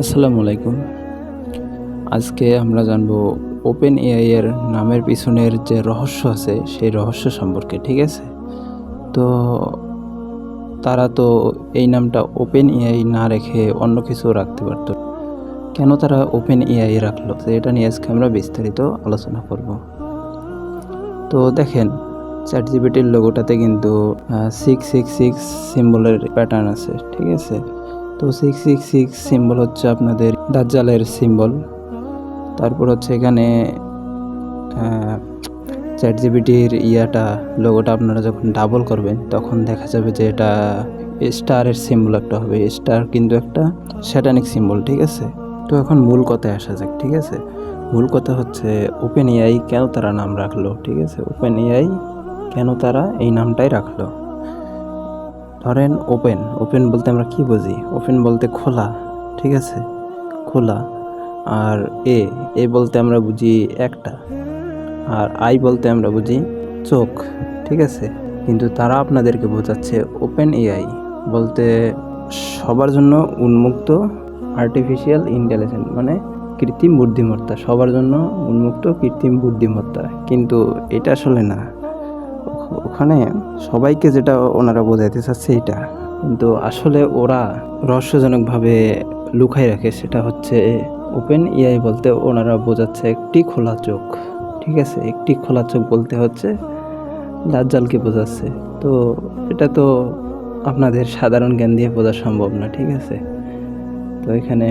আসসালামু আলাইকুম। আজকে আমরা জানবো ওপেন এআই এর নামের পিছনের যে রহস্য আছে সেই রহস্য সম্পর্কে, ঠিক আছে? তো তারা তো এই নামটা ওপেন এআই না রেখে অন্য কিছু রাখতে পারত। কেন তারা ওপেন এআই রাখলো? তো এটা নিয়ে আজকে আমরা বিস্তারিত আলোচনা করব। তো দেখেন, চ্যাটজিপিটির লোগোটাতে কিন্তু 666 সিম্বলের প্যাটার্ন আছে, ঠিক আছে? তো 666 সিম্বল হচ্ছে আপনাদের দাজ্জালের সিম্বল। তারপর হচ্ছে এখানে চ্যাটজিপিটির লোগোটা আপনারা যখন ডাবল করবেন তখন দেখা যাবে যে এটা স্টারের সিম্বল একটা হবে। স্টার কিন্তু একটা স্যাটানিক সিম্বল, ঠিক আছে? তো এখন মূল কথায় আসা যাক, ঠিক আছে? মূল কথা হচ্ছে ওপেন এআই কেন তারা নাম রাখলো, ঠিক আছে? ওপেন এআই কেন তারা এই নামটাই রাখলো? ধরেন ওপেন বলতে আমরা কি বুঝি? ওপেন বলতে খোলা, ঠিক আছে? খোলা। আর এ বলতে আমরা বুঝি একটা, আর আই বলতে আমরা বুঝি চোখ, ঠিক আছে? কিন্তু তারা আপনাদেরকে বোঝাচ্ছে ওপেন এআই বলতে সবার জন্য উন্মুক্ত আর্টিফিশিয়াল ইন্টেলিজেন্স, মানে কৃত্রিম বুদ্ধিমত্তা, সবার জন্য উন্মুক্ত কৃত্রিম বুদ্ধিমত্তা। কিন্তু এটা আসলে না। ওখানে সবাইকে যেটা ওনারা বোঝাইতে চাচ্ছে এটা, কিন্তু আসলে ওরা রহস্যজনকভাবে লুকাই রাখে। সেটা হচ্ছে ওপেন এআই বলতে ওনারা বোঝাচ্ছে একটি খোলা চোখ, ঠিক আছে? একটি খোলা চোখ বলতে হচ্ছে দাজ্জালকে বোঝাচ্ছে। তো এটা তো আপনাদের সাধারণ জ্ঞান দিয়ে বোঝা সম্ভব না, ঠিক আছে? তো এখানে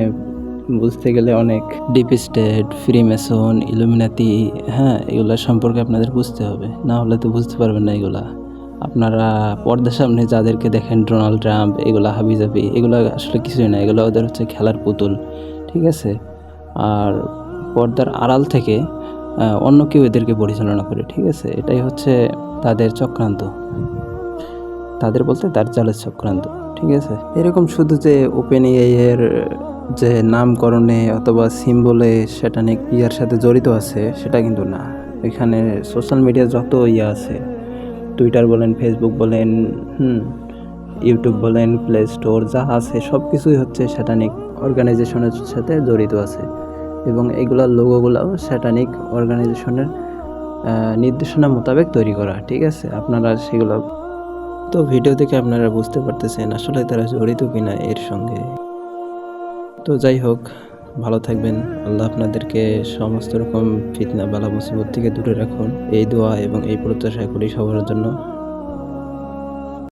বুঝতে গেলে অনেক ডিপ স্টেট, ফ্রিমেসন, ইলুমিনাতি, হ্যাঁ, এগুলো সম্পর্কে আপনাদের বুঝতে হবে, না হলে তো বুঝতে পারবেন না এগুলা। আপনারা পর্দার সামনে যাদেরকে দেখেন, ডোনাল্ড ট্রাম্প, এগুলা হাবিজাবি, এগুলো আসলে কিছুই না। এগুলো ওদের হচ্ছে খেলার পুতুল, ঠিক আছে? আর পর্দার আড়াল থেকে অন্য কেউ এদেরকে পরিচালনা করে, ঠিক আছে? এটাই হচ্ছে তাদের চক্রান্ত। তাদের বলতে দাজ্জালের চক্রান্ত, ঠিক আছে? এরকম শুধু যে ওপেন এআই এর যে নামকরণে অথবা সিম্বলে স্যাটানিক ইয়ার সাথে জড়িত আছে সেটা কিন্তু না। এখানে সোশ্যাল মিডিয়া যত আছে, টুইটার বলেন, ফেসবুক বলেন, ইউটিউব বলেন, প্লে স্টোর যা আছে সব কিছুই হচ্ছে স্যাটানিক অর্গানাইজেশনের সাথে জড়িত আছে। এবং এগুলোর লোগোগুলোও স্যাটানিক অর্গানাইজেশনের নির্দেশনা মোতাবেক তৈরি করা, ঠিক আছে? আপনারা সেগুলো তো ভিডিও দেখে আপনারা বুঝতে পারতেছেন আসলে তারা জড়িত কিনা এর সঙ্গে। তো যাই হোক, ভালো থাকবেন। আল্লাহ আপনাদেরকে সমস্ত রকম ফিতনা বালা মুসিবত থেকে দূরে রাখুন, এই দোয়া এবং এই প্রত্যাশা করি সবার জন্য।